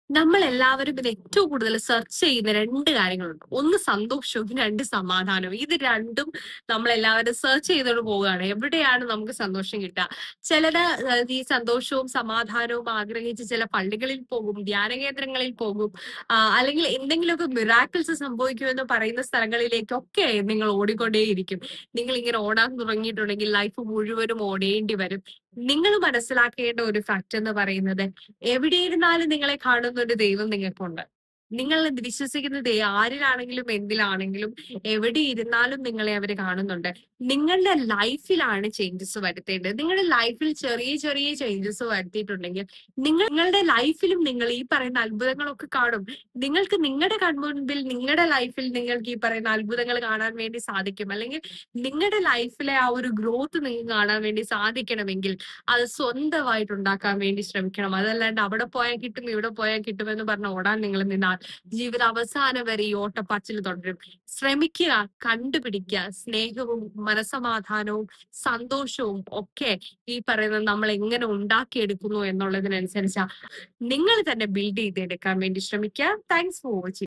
നമ്മളെല്ലാവരും ഇത് ഏറ്റവും കൂടുതൽ സെർച്ച് ചെയ്യുന്ന 2 കാര്യങ്ങളുണ്ട്. ഒന്ന് സന്തോഷവും, 2 സമാധാനവും. ഇത് രണ്ടും നമ്മളെല്ലാവരും സെർച്ച് ചെയ്തോണ്ട് പോവുകയാണ്. എവിടെയാണ് നമുക്ക് സന്തോഷം കിട്ടുക? ചിലര് ഈ സന്തോഷവും സമാധാനവും ആഗ്രഹിച്ച് ചില പള്ളികളിൽ പോകും, ധ്യാന കേന്ദ്രങ്ങളിൽ പോകും. അല്ലെങ്കിൽ എന്തെങ്കിലുമൊക്കെ മിറാക്കിൾസ് സംഭവിക്കുമെന്ന് പറയുന്ന സ്ഥലങ്ങളിലേക്കൊക്കെ നിങ്ങൾ ഓടിക്കൊണ്ടേയിരിക്കും. നിങ്ങളിങ്ങനെ ഓടാൻ തുടങ്ങിയിട്ടുണ്ടെങ്കിൽ ലൈഫ് മുഴുവനും ഓടേണ്ടി വരും. നിങ്ങൾ മനസ്സിലാക്കേണ്ട ഒരു ഫാക്ട് എന്ന് പറയുന്നത് എവിടെയിരുന്നാലും നിങ്ങളെ കാണുന്ന ഒരു ദൈവം നിങ്ങൾക്കുണ്ട്. നിങ്ങൾ വിശ്വസിക്കുന്ന ആരിലാണെങ്കിലും എന്തിലാണെങ്കിലും എവിടെ ഇരുന്നാലും നിങ്ങളെ അവര് കാണുന്നുണ്ട്. നിങ്ങളുടെ ലൈഫിലാണ് ചേഞ്ചസ് വരുത്തേണ്ടത്. നിങ്ങളുടെ ലൈഫിൽ ചെറിയ ചെറിയ ചേഞ്ചസ് വരുത്തിയിട്ടുണ്ടെങ്കിൽ നിങ്ങളുടെ ലൈഫിലും നിങ്ങൾ ഈ പറയുന്ന അത്ഭുതങ്ങളൊക്കെ കാണും. നിങ്ങൾക്ക് നിങ്ങളുടെ കൺമുൻപിൽ നിങ്ങളുടെ ലൈഫിൽ നിങ്ങൾക്ക് ഈ പറയുന്ന അത്ഭുതങ്ങൾ കാണാൻ വേണ്ടി സാധിക്കും. അല്ലെങ്കിൽ നിങ്ങളുടെ ലൈഫിലെ ആ ഒരു ഗ്രോത്ത് നിങ്ങൾക്ക് കാണാൻ വേണ്ടി സാധിക്കണമെങ്കിൽ അത് സ്വന്തമായിട്ട് ഉണ്ടാക്കാൻ വേണ്ടി ശ്രമിക്കണം. അതല്ലാണ്ട് അവിടെ പോയാൽ കിട്ടും ഇവിടെ പോയാൽ കിട്ടുമെന്ന് പറഞ്ഞ് ഓടാൻ നിങ്ങൾ നിന്നാൽ ജീവിത അവസാനം വരെ ഈ ഓട്ടപ്പാച്ചിൽ തുടരും. ശ്രമിക്കുക, കണ്ടുപിടിക്കുക. സ്നേഹവും മനസമാധാനവും സന്തോഷവും ഒക്കെ ഈ പറയുന്നത് നമ്മൾ എങ്ങനെ ഉണ്ടാക്കിയെടുക്കുന്നു എന്നുള്ളതിനനുസരിച്ച് നിങ്ങൾ തന്നെ ബിൽഡ് ചെയ്തെടുക്കാൻ വേണ്ടി ശ്രമിക്കുക. Thanks for watching.